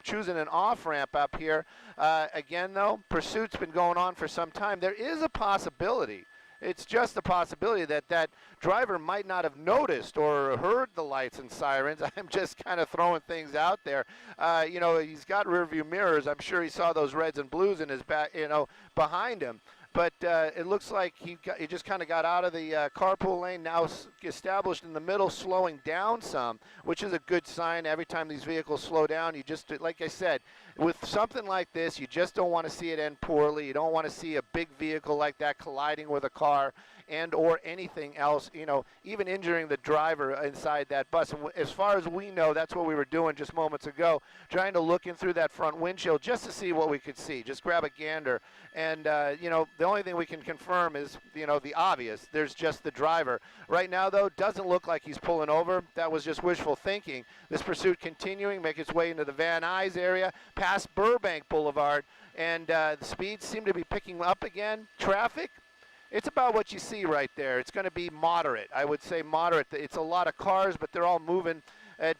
choosing an off-ramp up here. Again, though, pursuit's been going on for some time. There is a possibility. It's just a possibility that that driver might not have noticed or heard the lights and sirens. I'm just kind of throwing things out there. You know, he's got rear view mirrors. I'm sure he saw those reds and blues in his back, you know, behind him. But it looks like he just kind of got out of the carpool lane, now established in the middle, slowing down some, which is a good sign. Every time these vehicles slow down, you just, like I said, with something like this, you just don't want to see it end poorly. You don't want to see a big vehicle like that colliding with a car and or anything else, you know, even injuring the driver inside that bus. And as far as we know, that's what we were doing just moments ago, trying to look in through that front windshield just to see what we could see, just grab a gander. And, you know, the only thing we can confirm is, you know, the obvious. There's just the driver. Right now, though, doesn't look like he's pulling over. That was just wishful thinking. This pursuit continuing, make its way into the Van Nuys area, past Burbank Boulevard, and the speeds seem to be picking up again. Traffic, it's about what you see right there. It's going to be moderate. I would say moderate. It's a lot of cars, but they're all moving at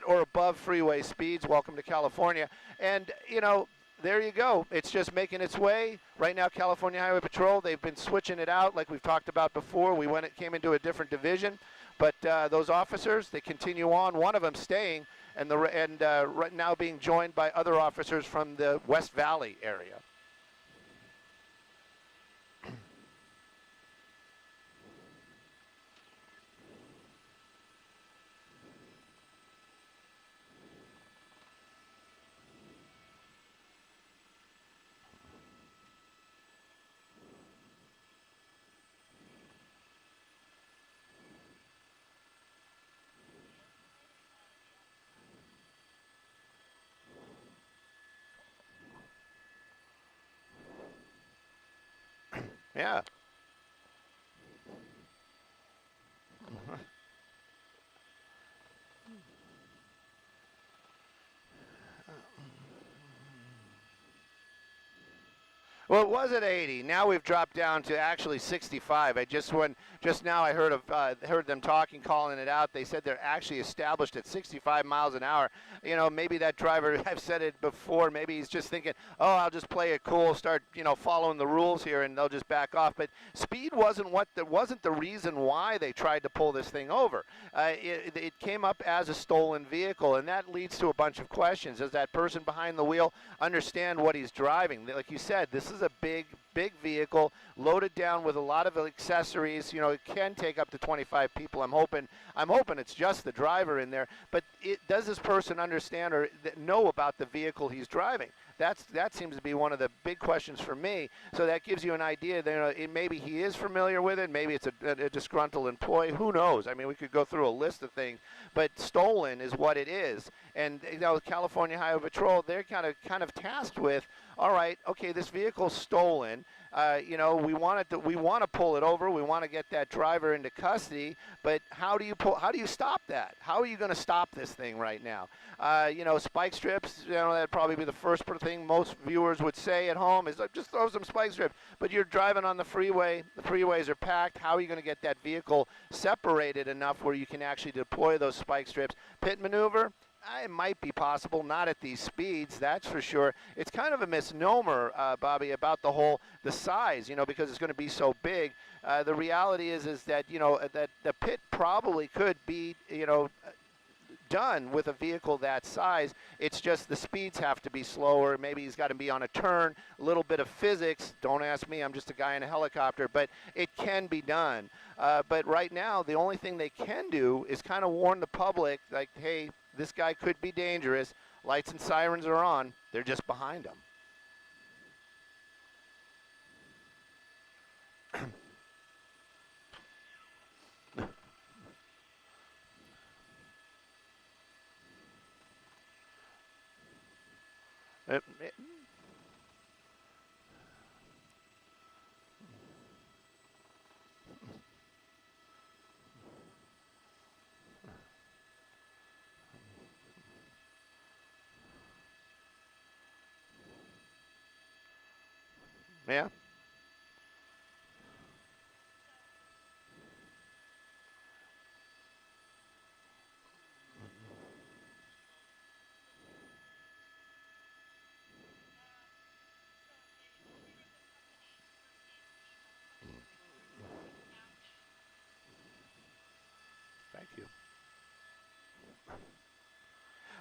or above freeway speeds. Welcome to California. And, you know, there you go. It's just making its way. Right now, California Highway Patrol, they've been switching it out like we've talked about before. Came into a different division. But those officers, they continue on. One of them staying and right now being joined by other officers from the West Valley area. Yeah. Well, it was at 80. Now we've dropped down to actually 65. Just now I heard them talking, calling it out. They said they're actually established at 65 miles an hour. You know, maybe that driver, I've said it before, maybe he's just thinking, oh, I'll just play it cool, start, you know, following the rules here, and they'll just back off. But speed wasn't the reason why they tried to pull this thing over. It came up as a stolen vehicle, and that leads to a bunch of questions. Does that person behind the wheel understand what he's driving? Like you said, this is a big vehicle loaded down with a lot of accessories. You know, it can take up to 25 people. I'm hoping it's just the driver in there. But does this person understand or know about the vehicle he's driving? That seems to be one of the big questions for me. So that gives you an idea that, you know, maybe he is familiar with it. Maybe it's a disgruntled employee. Who knows? I mean, we could go through a list of things. But stolen is what it is. And, you know, California Highway Patrol, they're kind of tasked with, all right, okay, this vehicle's stolen. You know, we want to pull it over. We want to get that driver into custody. But how do you stop that? How are you going to stop this thing right now? You know, spike strips. You know, that'd probably be the first thing most viewers would say at home is like, just throw some spike strips. But you're driving on the freeway. The freeways are packed. How are you going to get that vehicle separated enough where you can actually deploy those spike strips? Pit maneuver. It might be possible, not at these speeds, that's for sure. It's kind of a misnomer, Bobby, about the size, you know, because it's going to be so big. The reality is that, you know, that the pit probably could be, you know, done with a vehicle that size. It's just the speeds have to be slower. Maybe he's got to be on a turn, a little bit of physics. Don't ask me, I'm just a guy in a helicopter, but it can be done. But right now, the only thing they can do is kind of warn the public, like, hey, this guy could be dangerous. Lights and sirens are on. They're just behind him. Yeah.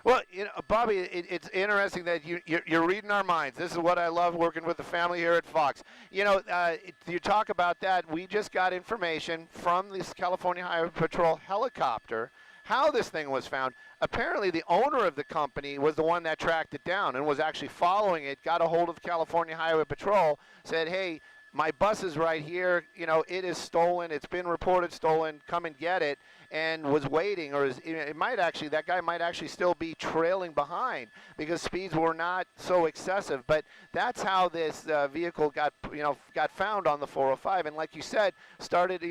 Well, Bobby, it's interesting that you're reading our minds. This is what I love working with the family here at Fox. You talk about that. We just got information from this California Highway Patrol helicopter how this thing was found. Apparently, the owner of the company was the one that tracked it down and was actually following it, got a hold of California Highway Patrol, said, hey, my bus is right here, it is stolen, it's been reported stolen, come and get it, and was waiting, or that guy might actually still be trailing behind because speeds were not so excessive. But that's how this vehicle got found on the 405, and like you said, started,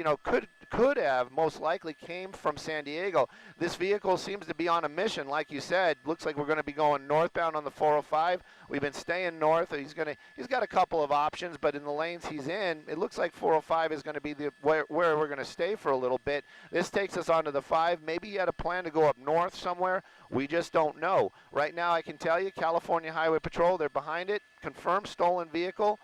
could have most likely came from San Diego. This vehicle seems to be on a mission, like you said. Looks like we're going to be going northbound on the 405. We've been staying north. He's got a couple of options, but in the lanes he's in, it looks like 405 is going to be where we're going to stay for a little bit. This takes us onto the 5. Maybe he had a plan to go up north somewhere. We just don't know. Right now I can tell you, California Highway Patrol, they're behind it. Confirmed stolen vehicle.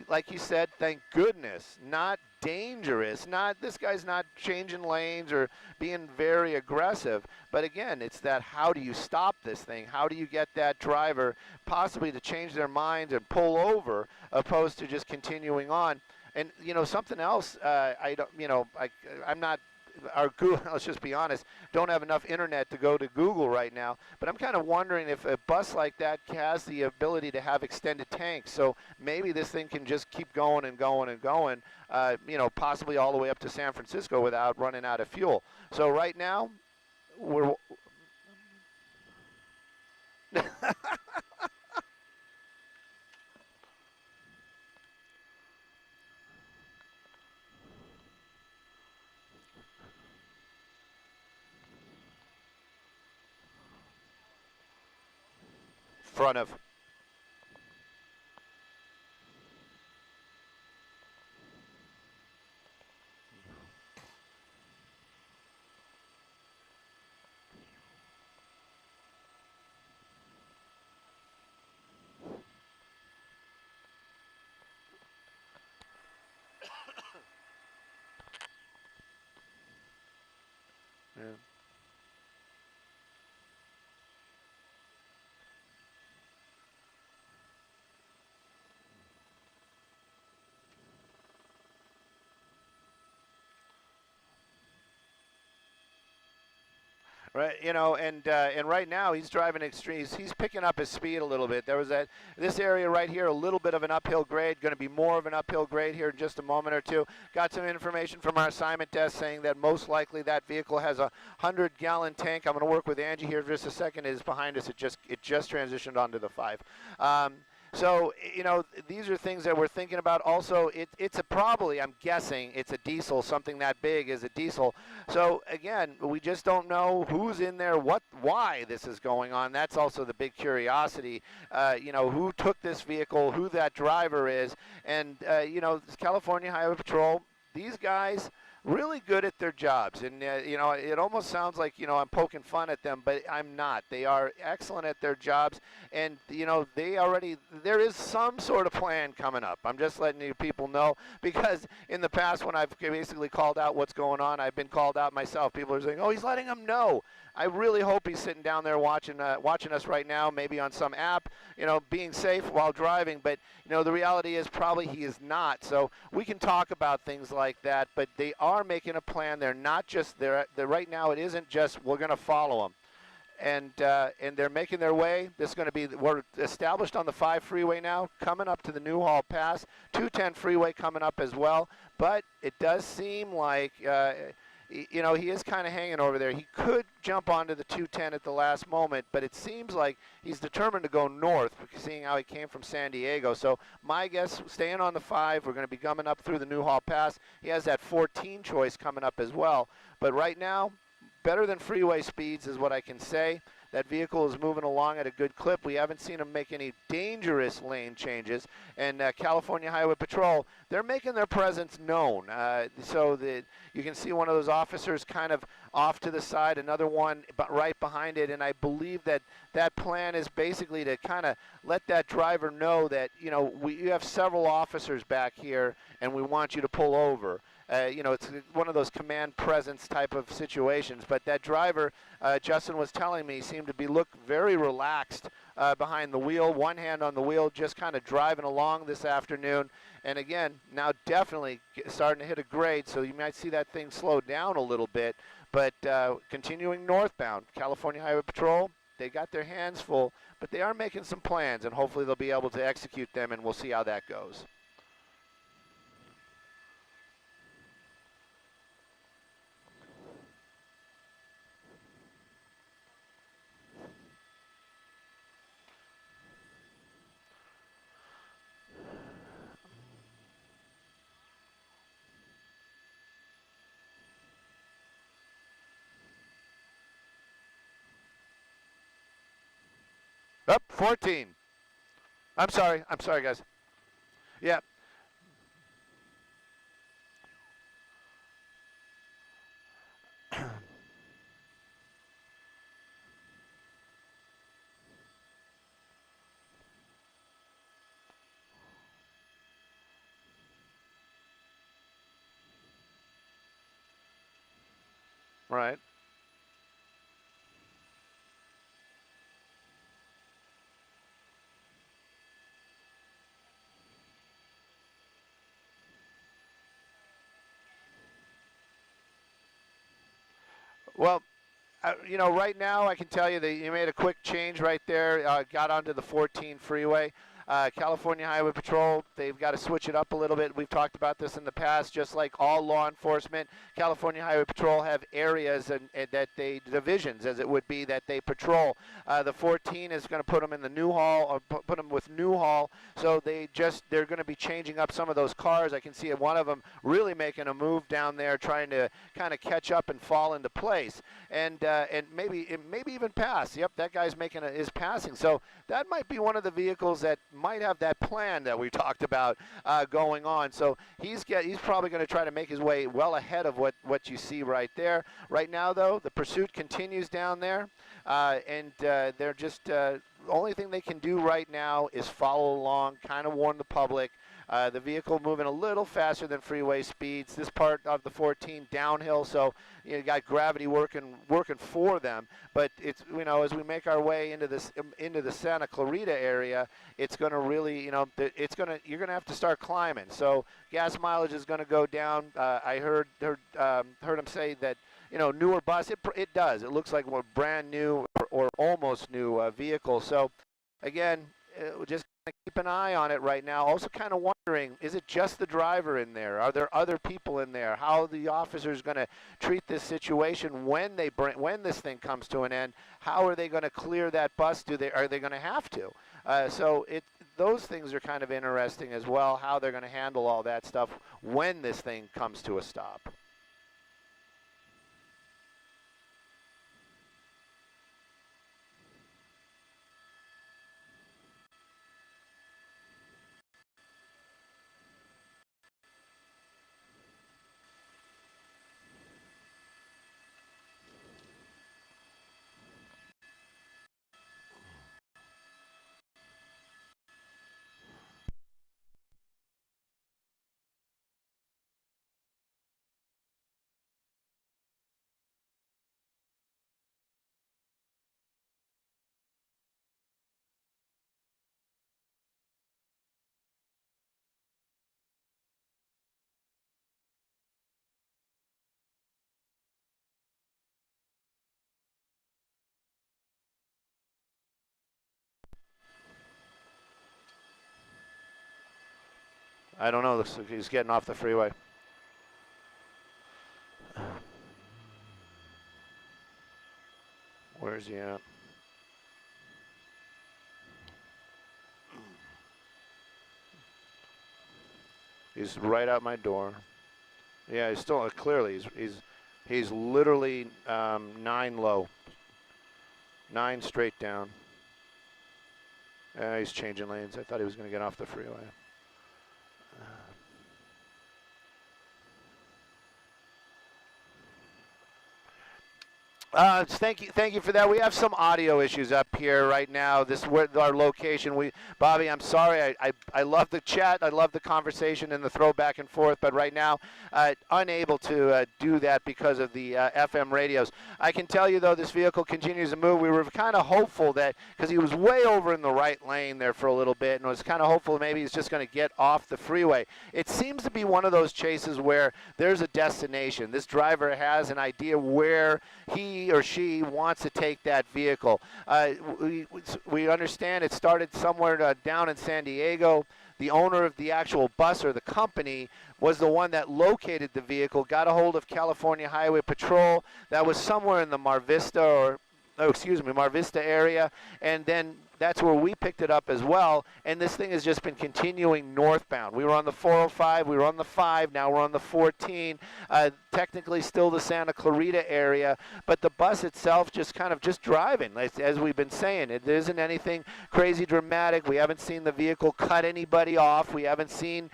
Like you said, thank goodness, not dangerous. This guy's not changing lanes or being very aggressive. But again, it's that how do you stop this thing? How do you get that driver possibly to change their minds and pull over, opposed to just continuing on? And something else. I'm not. Our Google, let's just be honest, don't have enough internet to go to Google right now. But I'm kind of wondering if a bus like that has the ability to have extended tanks. So maybe this thing can just keep going and going and going, possibly all the way up to San Francisco without running out of fuel. So right now, we're... front of. Yeah. Right, and right now he's driving extremes. He's picking up his speed a little bit. There was this area right here, a little bit of an uphill grade, going to be more of an uphill grade here in just a moment or two. Got some information from our assignment desk saying that most likely that vehicle has a 100-gallon tank. I'm going to work with Angie here for just a second. It is behind us. It just transitioned onto the 5. So, these are things that we're thinking about. Also, it's probably, I'm guessing, it's a diesel. Something that big is a diesel. So, again, we just don't know who's in there, why this is going on. That's also the big curiosity. Who took this vehicle, who that driver is. And, California Highway Patrol, these guys, really good at their jobs, and it almost sounds like I'm poking fun at them, but I'm not. They are excellent at their jobs, and there is some sort of plan coming up. I'm just letting you people know, because in the past when I've basically called out what's going on, I've been called out myself. People are saying, oh, he's letting them know. I really hope he's sitting down there watching us right now, maybe on some app, being safe while driving. But, the reality is probably he is not. So we can talk about things like that, but they are making a plan. They're not just there. Right now it isn't just we're going to follow them. And they're making their way. This is going to be, we're established on the 5 freeway now, coming up to the Newhall Pass, 210 freeway coming up as well. But it does seem like... he is kind of hanging over there. He could jump onto the 210 at the last moment, but it seems like he's determined to go north, seeing how he came from San Diego. So my guess, staying on the 5, we're going to be coming up through the Newhall Pass. He has that 14 choice coming up as well. But right now, better than freeway speeds is what I can say. That vehicle is moving along at a good clip. We haven't seen him make any dangerous lane changes. And California Highway Patrol, they're making their presence known. So that you can see one of those officers kind of off to the side, another one right behind it. And I believe that plan is basically to kind of let that driver know that, you have several officers back here and we want you to pull over. you know, it's one of those command presence type of situations. But that driver, Justin was telling me, seemed to look very relaxed behind the wheel, one hand on the wheel, just kind of driving along this afternoon. And again, now definitely starting to hit a grade, so you might see that thing slow down a little bit. But continuing northbound, California Highway Patrol, they got their hands full, but they are making some plans, and hopefully they'll be able to execute them, and we'll see how that goes. Up 14. I'm sorry, guys. Yeah. Right. Well, you know, right now I can tell you that you made a quick change right there, got onto the 14 freeway. California Highway Patrol, they've got to switch it up a little bit. We've talked about this in the past. Just like all law enforcement, California Highway Patrol have areas and that they, divisions as it would be, that they patrol. The 14 is going to put them in the Newhall, or put them with Newhall. So they're going to be changing up some of those cars. I can see one of them really making a move down there, trying to kind of catch up and fall into place, and maybe even pass. Yep, that guy's is passing. So that might be one of the vehicles that might have that plan that we talked about going on. So he's probably going to try to make his way well ahead of what you see right there. Right now, though, the pursuit continues down there, and they're just the only thing they can do right now is follow along, kind of warn the public. The vehicle moving a little faster than freeway speeds. This part of the 14 downhill, so you got gravity working for them. But it's, you know, as we make our way into the Santa Clarita area, it's going to really, you know, you're going to have to start climbing. So gas mileage is going to go down. I heard him say that, you know, newer bus. It does. It looks like a brand new or almost new vehicle. So again, just keep an eye on it right now. Also kind of wondering, is it just the driver in there? Are there other people in there? How are the officers going to treat this situation when this thing comes to an end? How are they going to clear that bus? Are they going to have to? So those things are kind of interesting as well, how they're going to handle all that stuff when this thing comes to a stop. I don't know. He's getting off the freeway. Where is he at? He's right out my door. Yeah, he's still clearly he's literally 9 low, 9 straight down. He's changing lanes. I thought he was going to get off the freeway. Thank you for that. We have some audio issues up here right now. This is where our location. Bobby, I'm sorry. I love the chat. I love the conversation and the throw back and forth. But right now, unable to do that because of the FM radios. I can tell you though, this vehicle continues to move. We were kind of hopeful that because he was way over in the right lane there for a little bit, and was kind of hopeful maybe he's just going to get off the freeway. It seems to be one of those chases where there's a destination. This driver has an idea where he or she wants to take that vehicle. We understand it started somewhere down in San Diego. The owner of the actual bus or the company was the one that located the vehicle, got a hold of California Highway Patrol. That was somewhere in the Mar Vista area, and then that's where we picked it up as well, and this thing has just been continuing northbound. We were on the 405, we were on the 5, now we're on the 14, technically still the Santa Clarita area, but the bus itself just kind of just driving, as we've been saying. It isn't anything crazy dramatic. We haven't seen the vehicle cut anybody off. We haven't seen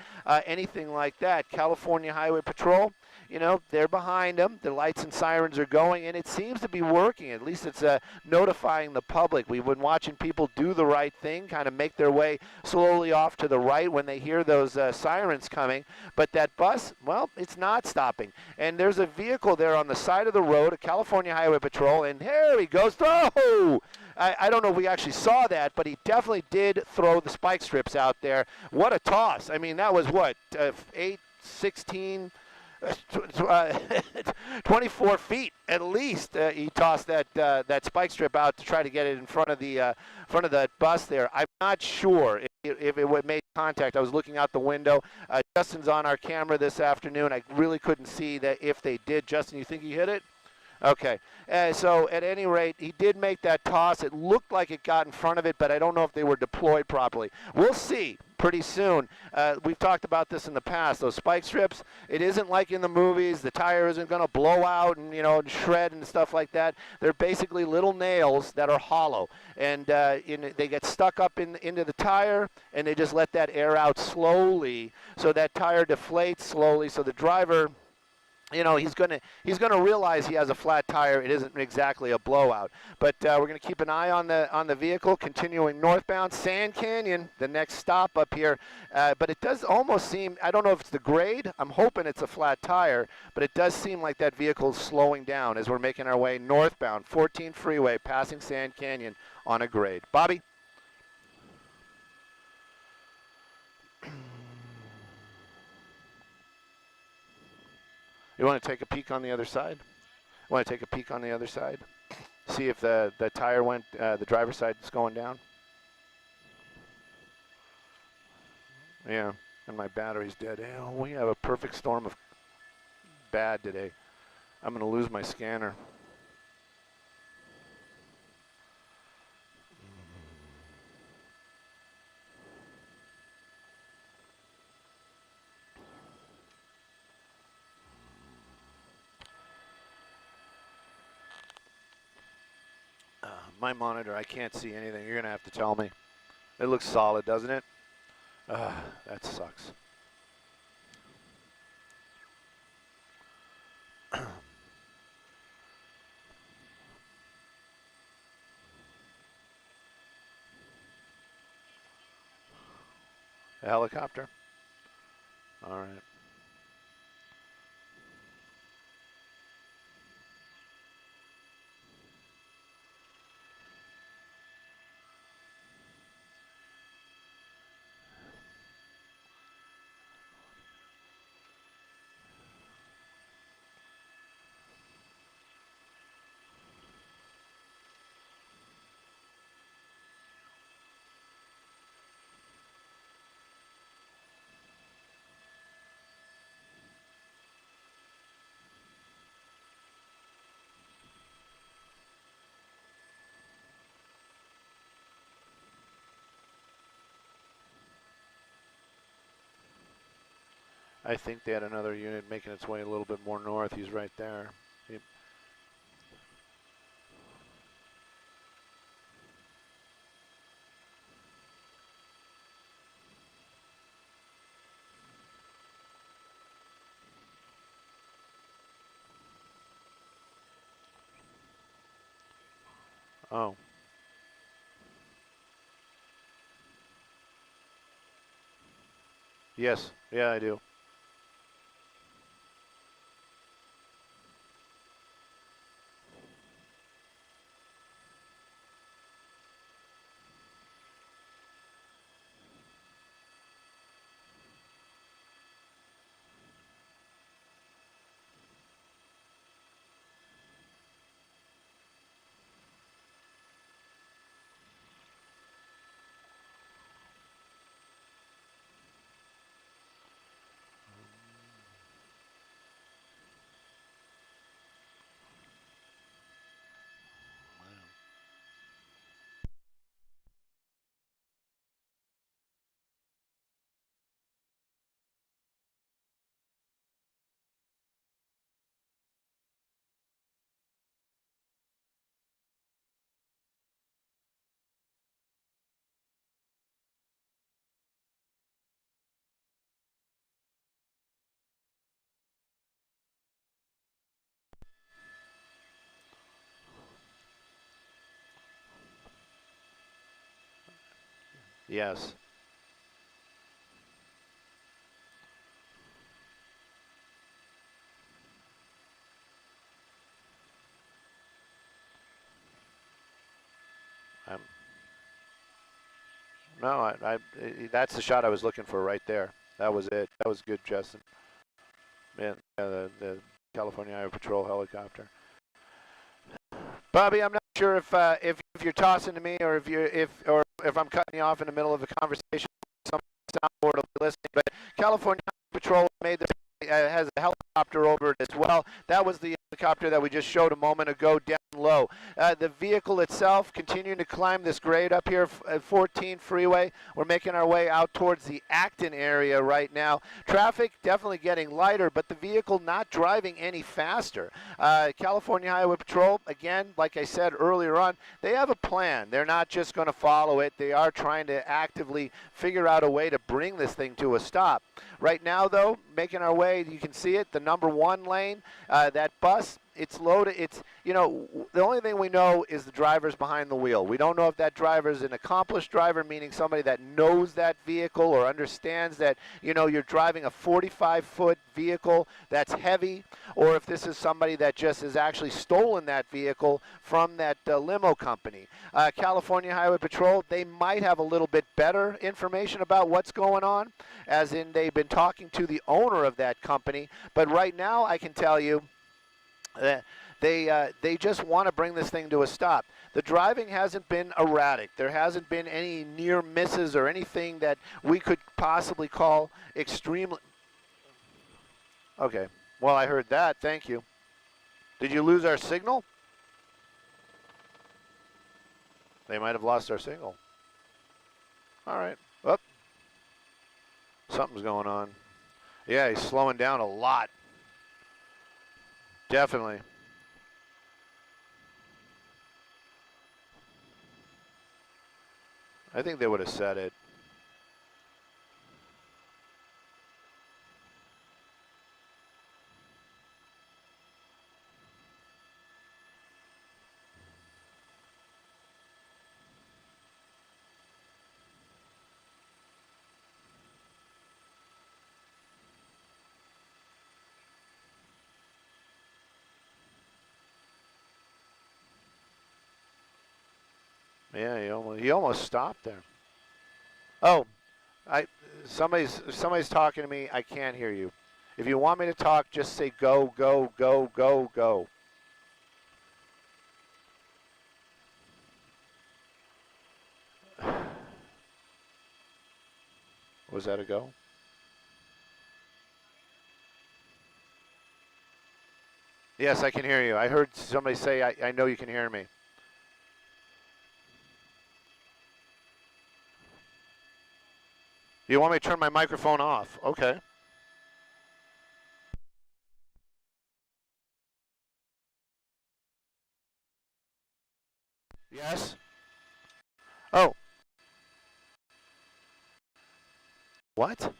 anything like that. California Highway Patrol, you know, they're behind them. The lights and sirens are going, and it seems to be working. At least it's notifying the public. We've been watching people do the right thing, kind of make their way slowly off to the right when they hear those sirens coming. But that bus, well, it's not stopping. And there's a vehicle there on the side of the road, a California Highway Patrol, and there he goes. Oh! I don't know if we actually saw that, but he definitely did throw the spike strips out there. What a toss. I mean, that was what, 8, 16... 24 feet at least. He tossed that spike strip out to try to get it in front of the bus there. I'm not sure if it would make contact. I was looking out the window. Justin's on our camera this afternoon. I really couldn't see that if they did. Justin, you think he hit it? Okay. So at any rate, he did make that toss. It looked like it got in front of it, but I don't know if they were deployed properly. We'll see pretty soon. We've talked about this in the past. Those spike strips, it isn't like in the movies. The tire isn't going to blow out and, you know, and shred and stuff like that. They're basically little nails that are hollow, and they get stuck up into the tire, and they just let that air out slowly, so that tire deflates slowly. So the driver, you know, he's gonna realize he has a flat tire. It isn't exactly a blowout, but we're gonna keep an eye on the vehicle continuing northbound. Sand Canyon, the next stop up here, but it does almost seem, I don't know if it's the grade. I'm hoping it's a flat tire, but it does seem like that vehicle's slowing down as we're making our way northbound, 14 freeway, passing Sand Canyon on a grade. Bobby. You want to take a peek on the other side? Want to take a peek on the other side? See if the tire went, the driver's side is going down? Yeah, and my battery's dead. Oh, we have a perfect storm of bad today. I'm going to lose my scanner. My monitor, I can't see anything. You're going to have to tell me. It looks solid, doesn't it? That sucks. A helicopter? All right. I think they had another unit making its way a little bit more north. He's right there. Oh. Yes. Yeah, I do. Yes. I'm, no, that's the shot I was looking for right there. That was it. That was good, Justin. Man, yeah, the California Highway Patrol helicopter. Bobby, I'm not sure if you're tossing to me or if I'm cutting you off in the middle of a conversation. Some soundboard will be listening, but California Highway Patrol made has a helicopter over it as well. That was the helicopter that we just showed a moment ago down low. The vehicle itself continuing to climb this grade up here at 14 freeway. We're making our way out towards the Acton area right now. Traffic definitely getting lighter, but the vehicle not driving any faster. California Highway Patrol, again, like I said earlier on, they have a plan. They're not just going to follow it. They are trying to actively figure out a way to bring this thing to a stop. Right now, though, making our way, you can see it, the number 1 lane, that bus, it's loaded. It's, you know, the only thing we know is the driver's behind the wheel. We don't know if that driver is an accomplished driver, meaning somebody that knows that vehicle or understands that, you know, you're driving a 45-foot vehicle that's heavy, or if this is somebody that just has actually stolen that vehicle from that limo company. California Highway Patrol, they might have a little bit better information about what's going on, as in they've been talking to the owner of that company. But right now, I can tell you, they just want to bring this thing to a stop. The driving hasn't been erratic. There hasn't been any near misses or anything that we could possibly call extremely. Okay. Well, I heard that. Thank you. Did you lose our signal? They might have lost our signal. All right. Well, something's going on. Yeah, he's slowing down a lot. Definitely. I think they would have said it. Yeah, he almost stopped there. Oh, somebody's talking to me. I can't hear you. If you want me to talk, just say go, go, go, go, go. Was that a go? Yes, I can hear you. I heard somebody say, I know you can hear me. You want me to turn my microphone off? Okay. Yes. Oh. What?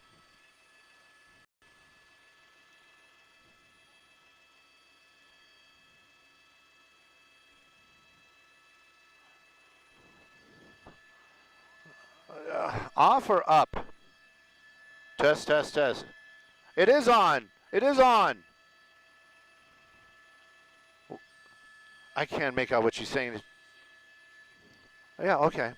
Off or up? Test, test, test. It is on. It is on. I can't make out what she's saying. Yeah, okay.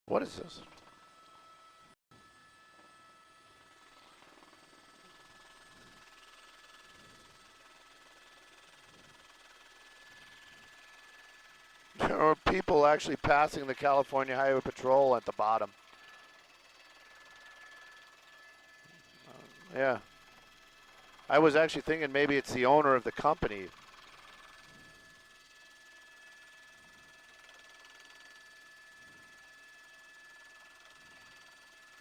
What is this? There are people actually passing the California Highway Patrol at the bottom. Yeah. I was actually thinking maybe it's the owner of the company.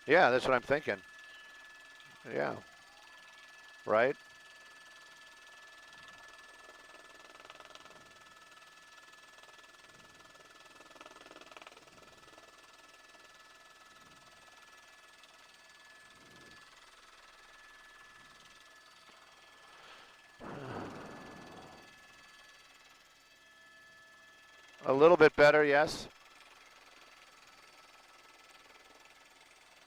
Yeah, that's what I'm thinking. Yeah. Right? A little bit better, yes.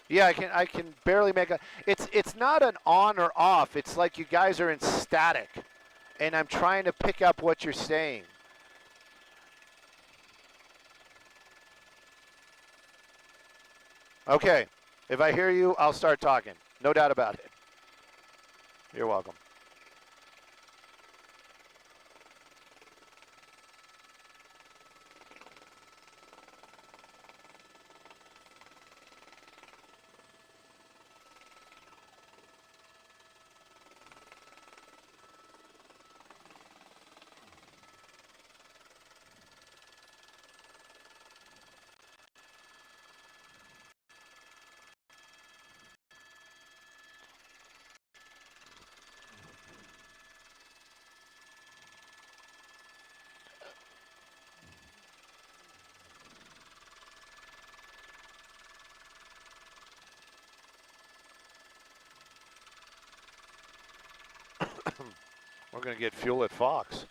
Yeah, I can barely make a. It's not an on or off. It's like you guys are in static, and I'm trying to pick up what you're saying. Okay, if I hear you, I'll start talking. No doubt about it. You're welcome. We're going to get fuel at Fox.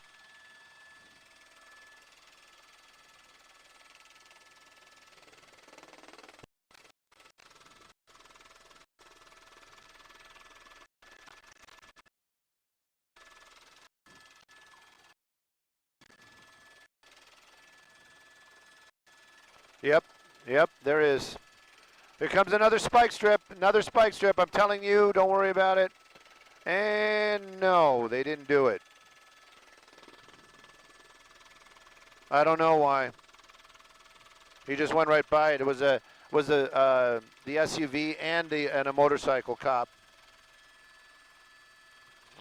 Yep, there is. Here comes another spike strip, I'm telling you, don't worry about it. And no, they didn't do it. I don't know why. He just went right by it. It was the SUV and a motorcycle cop.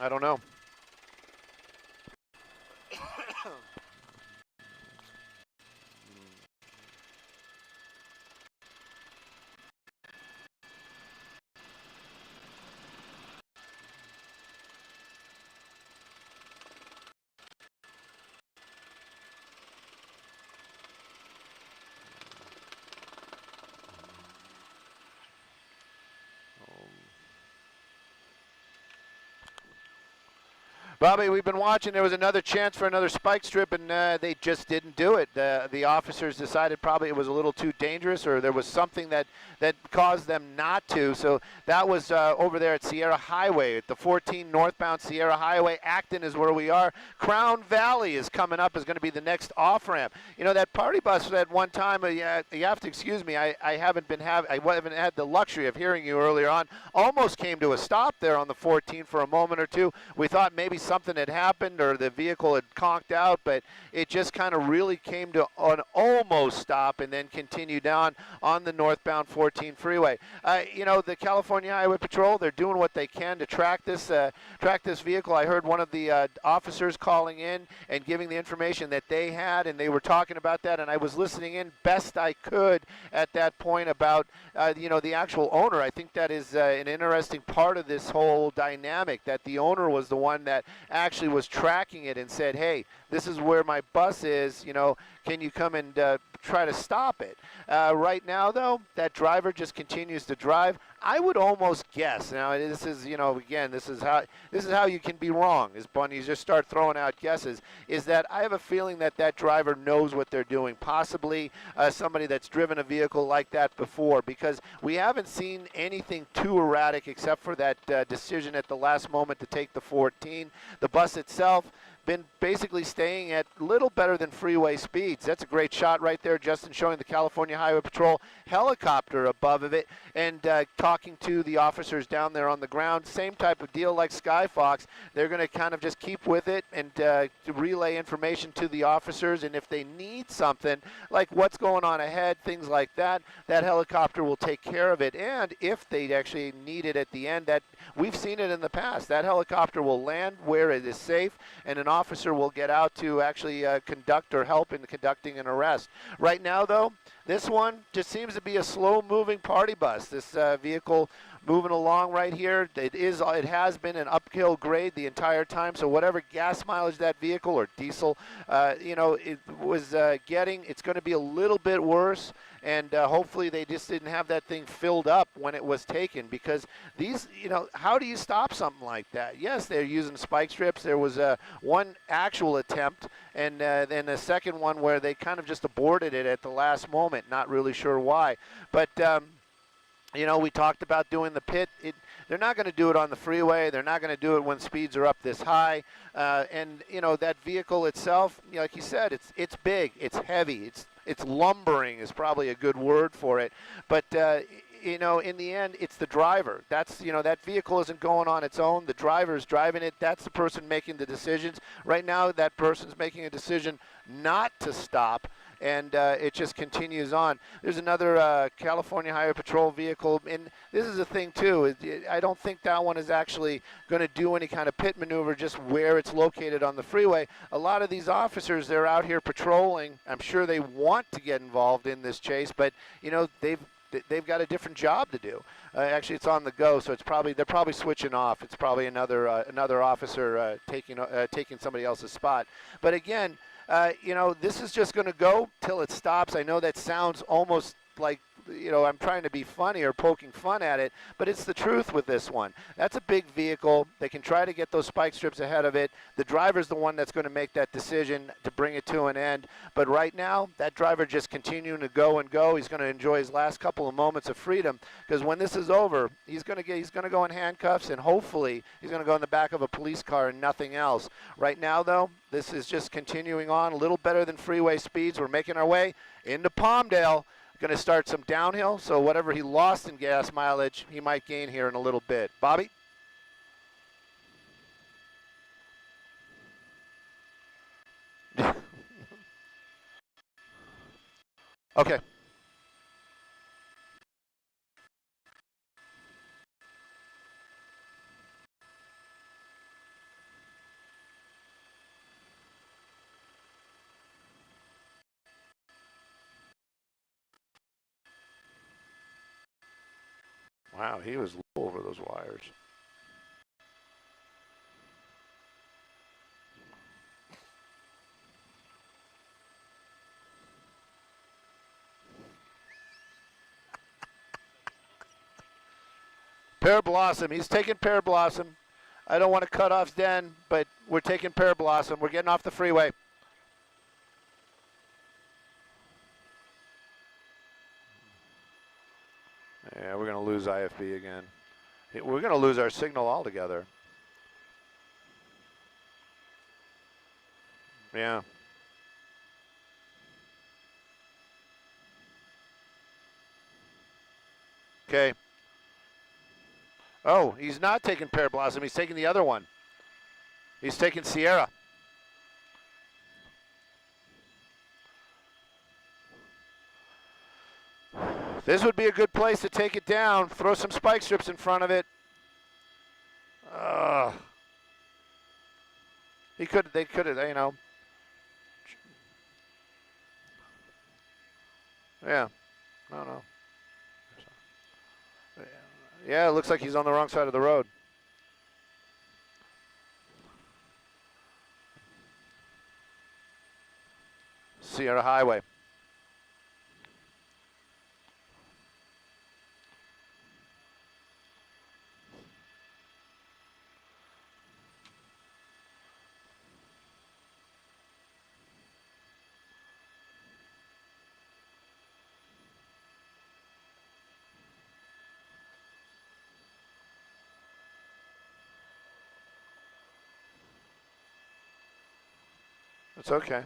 I don't know. Bobby, we've been watching. There was another chance for another spike strip, and they just didn't do it. The officers decided probably it was a little too dangerous, or there was something that caused them not to. So that was over there at Sierra Highway, at the 14 northbound Sierra Highway. Acton is where we are. Crown Valley is coming up, is going to be the next off-ramp. You know, that party bus at one time, you have to excuse me, I haven't had the luxury of hearing you earlier on, almost came to a stop there on the 14 for a moment or two. We thought maybe something something had happened or the vehicle had conked out, but it just kind of really came to an almost stop and then continued on the northbound 14 freeway. You know, the California Highway Patrol, they're doing what they can to track this vehicle. I heard one of the officers calling in and giving the information that they had, and they were talking about that, and I was listening in best I could at that point about, you know, the actual owner. I think that is an interesting part of this whole dynamic, that the owner was the one that actually was tracking it and said, hey, this is where my bus is, you know, can you come and try to stop it? Right now, though, that driver just continues to drive. I would almost guess. Now, this is, you know, again, this is how you can be wrong, is when you just start throwing out guesses, is that I have a feeling that that driver knows what they're doing, possibly somebody that's driven a vehicle like that before, because we haven't seen anything too erratic except for that decision at the last moment to take the 14. The bus itself been basically staying at little better than freeway speeds. That's a great shot right there, Justin, showing the California Highway Patrol helicopter above of it and talking to the officers down there on the ground. Same type of deal like SkyFOX. They're going to kind of just keep with it and to relay information to the officers, and if they need something, like what's going on ahead, things like that, that helicopter will take care of it. And if they actually need it at the end, that we've seen it in the past, that helicopter will land where it is safe, and an officer will get out to actually conduct or help in conducting an arrest. Right now, though, this one just seems to be a slow-moving party bus. This vehicle moving along right here. It has been an uphill grade the entire time, so whatever gas mileage that vehicle or diesel, you know, it was getting, it's going to be a little bit worse. And hopefully they just didn't have that thing filled up when it was taken, because these, you know, how do you stop something like that? Yes, they're using spike strips. There was one actual attempt, and then a second one where they kind of just aborted it at the last moment, not really sure why. But, you know, we talked about doing the pit. They're not going to do it on the freeway. They're not going to do it when speeds are up this high. And, you know, that vehicle itself, you know, like you said, it's big, it's heavy, it's lumbering is probably a good word for it. But, you know, in the end, it's the driver. That's, you know, that vehicle isn't going on its own. The driver's driving it. That's the person making the decisions. Right now, that person's making a decision not to stop, and it just continues on. There's another California Highway Patrol vehicle, and this is a thing too. I don't think that one is actually going to do any kind of pit maneuver just where it's located on the freeway. A lot of these officers, they're out here patrolling. I'm sure they want to get involved in this chase, but you know, they've got a different job to do. Actually, it's on the go, so they're probably switching off. It's probably another officer taking somebody else's spot. But again, you know, this is just going to go till it stops. I know that sounds almost like, you know, I'm trying to be funny or poking fun at it, but it's the truth with this one. That's a big vehicle. They can try to get those spike strips ahead of it. The driver's the one that's going to make that decision to bring it to an end. But right now, that driver just continuing to go and go. He's going to enjoy his last couple of moments of freedom, because when this is over, he's going to go in handcuffs, and hopefully he's going to go in the back of a police car and nothing else. Right now, though, this is just continuing on a little better than freeway speeds. We're making our way into Palmdale. Going to start some downhill, so whatever he lost in gas mileage, he might gain here in a little bit. Bobby? Okay. Wow, he was low over those wires. Pear Blossom, he's taking Pear Blossom. I don't want to cut off Den, but we're taking Pear Blossom. We're getting off the freeway. Yeah, we're going to lose IFB again. We're going to lose our signal altogether. Yeah. Okay. Oh, he's not taking Pear Blossom. He's taking the other one. He's taking Sierra. This would be a good place to take it down. Throw some spike strips in front of it. They could have, you know. Yeah. No. Yeah, it looks like he's on the wrong side of the road. Sierra Highway. It's okay.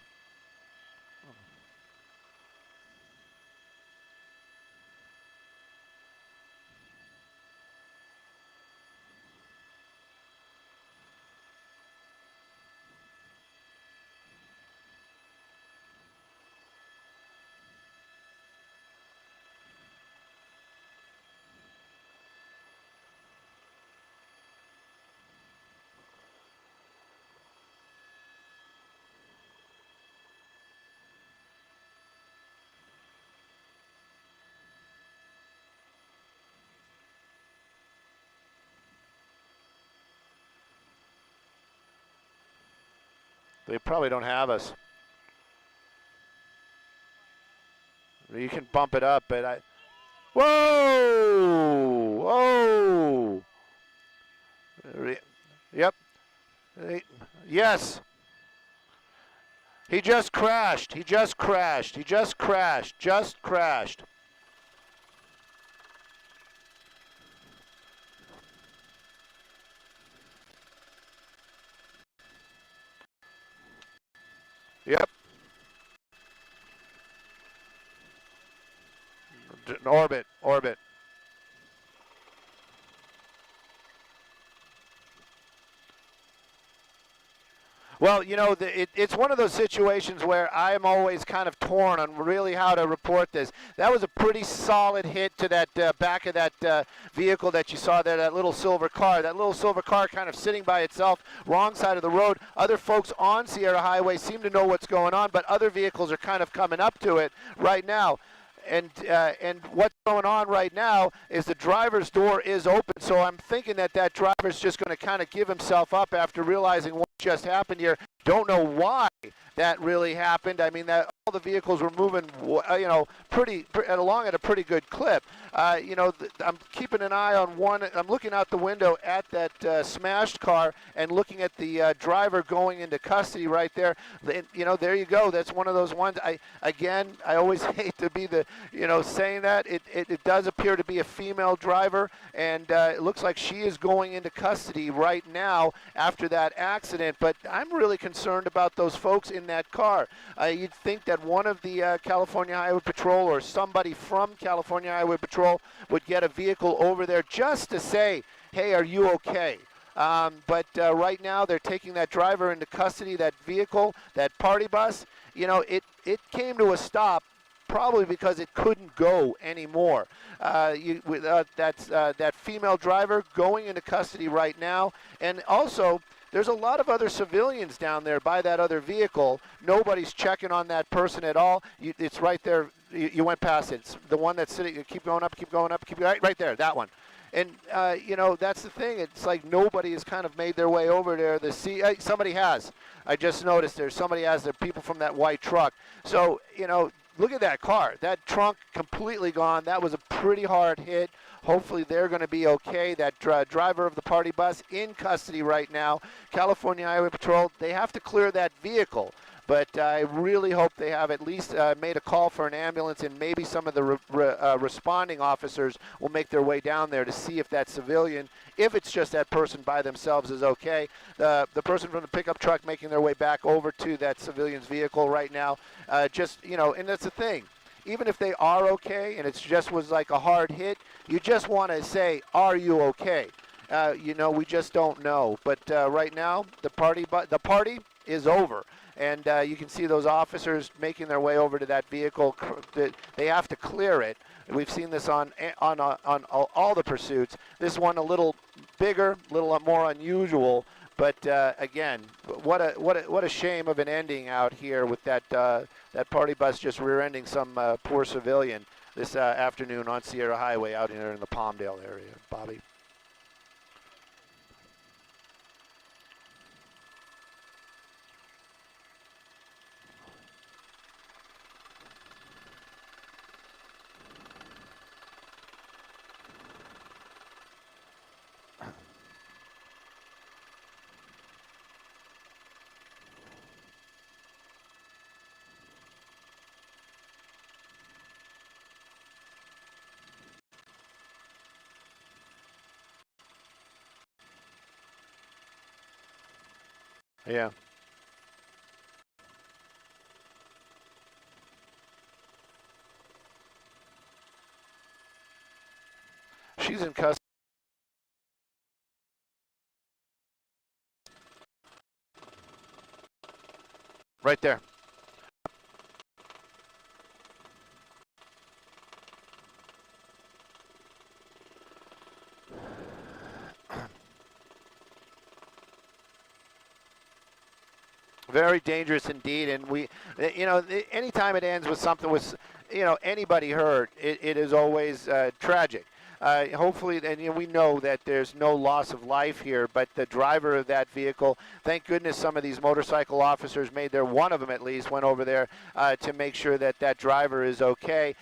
They probably don't have us. You can bump it up, but I... Whoa! Whoa! Yep. Yes. He just crashed. He just crashed. He just crashed. Just crashed. Yep. Orbit. Well, you know, it's one of those situations where I'm always kind of torn on really how to report this. That was a pretty solid hit to that back of that vehicle that you saw there, that little silver car. That little silver car kind of sitting by itself, wrong side of the road. Other folks on Sierra Highway seem to know what's going on, but other vehicles are kind of coming up to it right now. And what's going on right now is the driver's door is open, so I'm thinking that driver's just going to kind of give himself up after realizing what just happened here. Don't know why that really happened. I mean, that all the vehicles were moving, you know, pretty along at a pretty good clip. You know, I'm keeping an eye on one. I'm looking out the window at that smashed car and looking at the driver going into custody right there. You know, there you go. That's one of those ones. I always hate to be the, you know, saying that. It does appear to be a female driver, and it looks like she is going into custody right now after that accident. But I'm really concerned about those folks in that car. You'd think that one of the California Highway Patrol or somebody from California Highway Patrol would get a vehicle over there just to say, hey, are you okay? But right now they're taking that driver into custody, that vehicle, that party bus. You know, it came to a stop probably because it couldn't go anymore. That female driver going into custody right now. And also, there's a lot of other civilians down there by that other vehicle. Nobody's checking on that person at all. It's right there. You went past it. It's the one that's sitting. Keep going up, keep going up, keep right there, that one. And, you know, that's the thing. It's like nobody has kind of made their way over there. Somebody has. I just noticed somebody has. There people from that white truck. So, you know, look at that car. That trunk completely gone. That was a pretty hard hit. Hopefully they're going to be okay. That driver of the party bus in custody right now. California Highway Patrol, they have to clear that vehicle. But I really hope they have at least made a call for an ambulance, and maybe some of the responding officers will make their way down there to see if that civilian, if it's just that person by themselves, is okay. The person from the pickup truck making their way back over to that civilian's vehicle right now, just, you know, and that's the thing. Even if they are okay and it just was like a hard hit, you just want to say, are you okay? You know, we just don't know. But right now, the party is over. And you can see those officers making their way over to that vehicle. They have to clear it. We've seen this on all the pursuits. This one a little bigger, a little more unusual. But again, what a shame of an ending out here with that that party bus just rear-ending some poor civilian this afternoon on Sierra Highway out here in the Palmdale area. Bobby. Yeah. She's in custody. Right there. Very dangerous indeed, and we, you know, anytime it ends with something with, you know, anybody hurt, it is always tragic. Hopefully, and you know, we know that there's no loss of life here, but the driver of that vehicle, thank goodness some of these motorcycle officers made their, one of them at least, went over there to make sure that that driver is okay.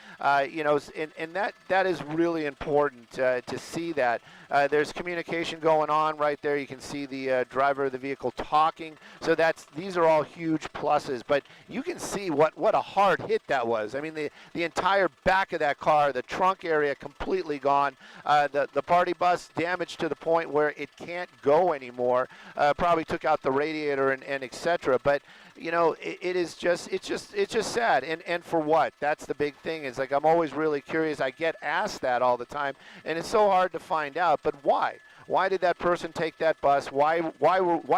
You know, and that is really important to see that. There's communication going on right there. You can see the driver of the vehicle talking. So these are all huge pluses. But you can see what a hard hit that was. I mean, the entire back of that car, the trunk area completely gone. The party bus damaged to the point where it can't go anymore. Probably took out the radiator and etc. But you know, it's just sad. And for what? That's the big thing. Is like I'm always really curious. I get asked that all the time, and it's so hard to find out. But why? Why did that person take that bus? Why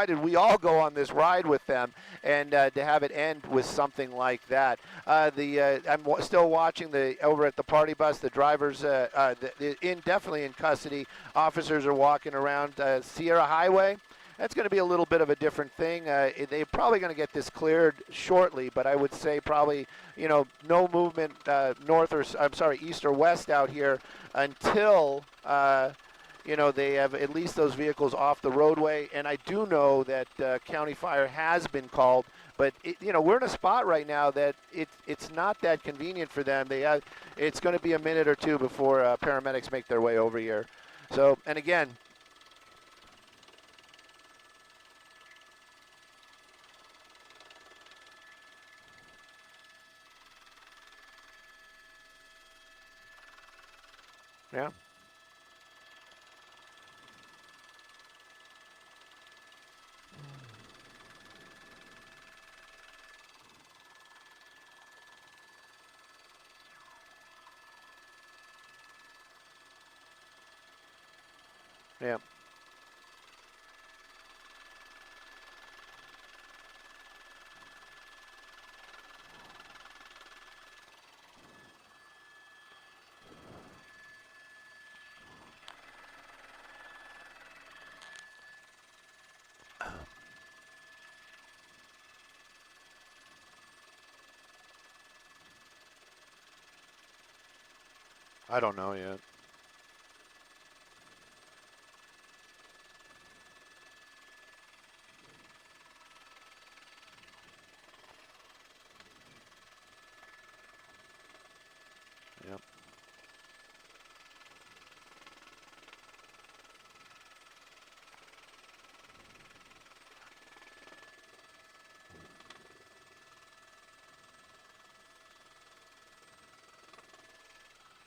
did we all go on this ride with them? And to have it end with something like that. I'm still watching over at the party bus. The drivers definitely in custody. Officers are walking around Sierra Highway. That's going to be a little bit of a different thing. They're probably going to get this cleared shortly, but I would say probably, you know, no movement east or west out here until, you know, they have at least those vehicles off the roadway. And I do know that county fire has been called, but you know, we're in a spot right now that it's not that convenient for them. It's going to be a minute or two before paramedics make their way over here. So, and again. Yeah. Yeah. I don't know yet. Yep.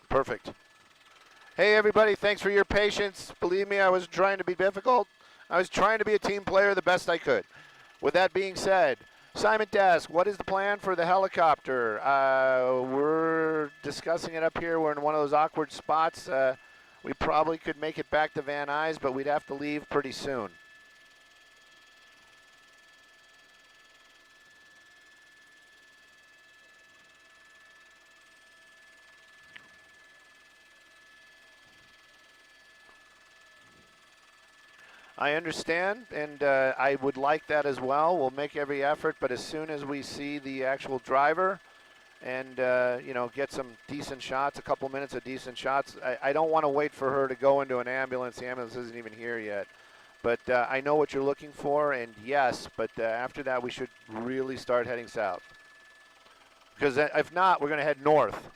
Perfect. Hey, everybody, thanks for your patience. Believe me, I was trying to be difficult. I was trying to be a team player the best I could. With that being said, Simon Dask, what is the plan for the helicopter? We're discussing it up here. We're in one of those awkward spots. We probably could make it back to Van Nuys, but we'd have to leave pretty soon. I understand, and I would like that as well. We'll make every effort, but as soon as we see the actual driver and, you know, get some decent shots, a couple minutes of decent shots, I don't want to wait for her to go into an ambulance. The ambulance isn't even here yet. But I know what you're looking for, and yes, but after that we should really start heading south. Because if not, we're going to head north.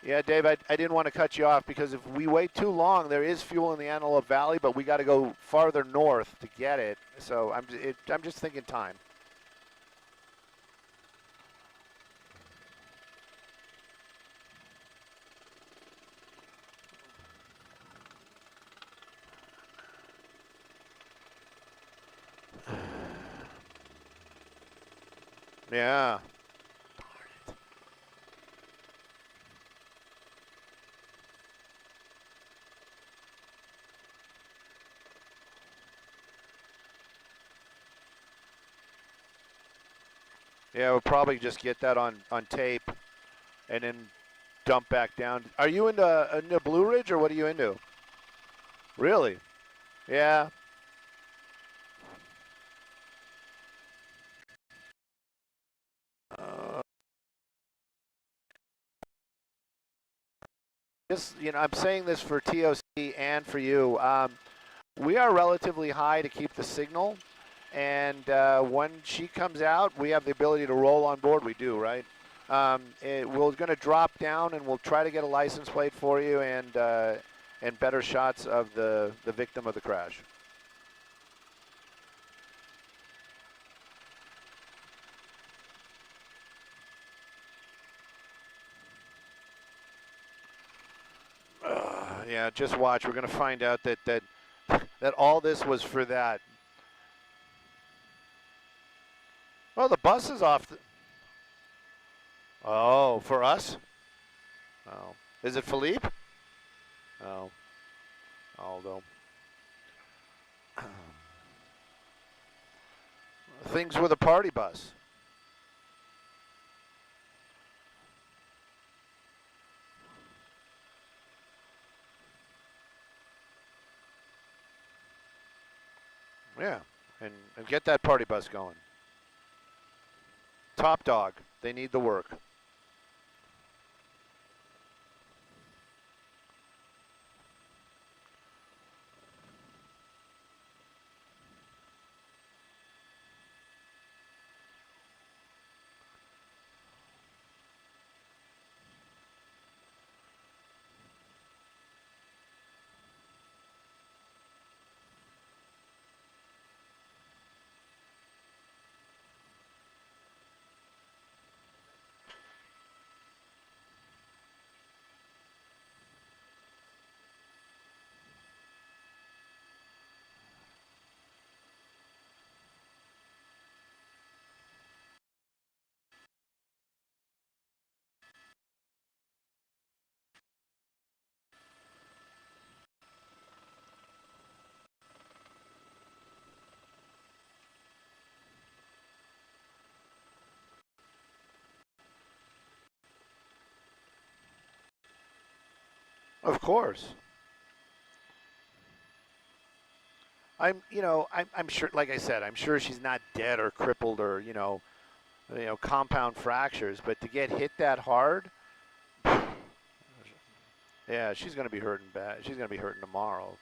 Yeah, Dave, I didn't want to cut you off because if we wait too long, there is fuel in the Antelope Valley, but we got to go farther north to get it. So I'm just thinking time. Yeah. Yeah, we'll probably just get that on tape and then dump back down. Are you into Blue Ridge or what are you into? Really? Yeah. You know, I'm saying this for TOC and for you. We are relatively high to keep the signal, and when she comes out, we have the ability to roll on board. We do, right? We're going to drop down, and we'll try to get a license plate for you and better shots of the victim of the crash. Yeah, just watch. We're going to find out that all this was for that. Well, the bus is off. Oh, for us? Oh. Is it Philippe? Oh. Aldo. Things with a party bus. Yeah, and get that party bus going. Top dog. They need the work. Of course. I'm sure, like I said, I'm sure she's not dead or crippled or, compound fractures, but to get hit that hard, yeah, she's going to be hurting bad. She's going to be hurting tomorrow.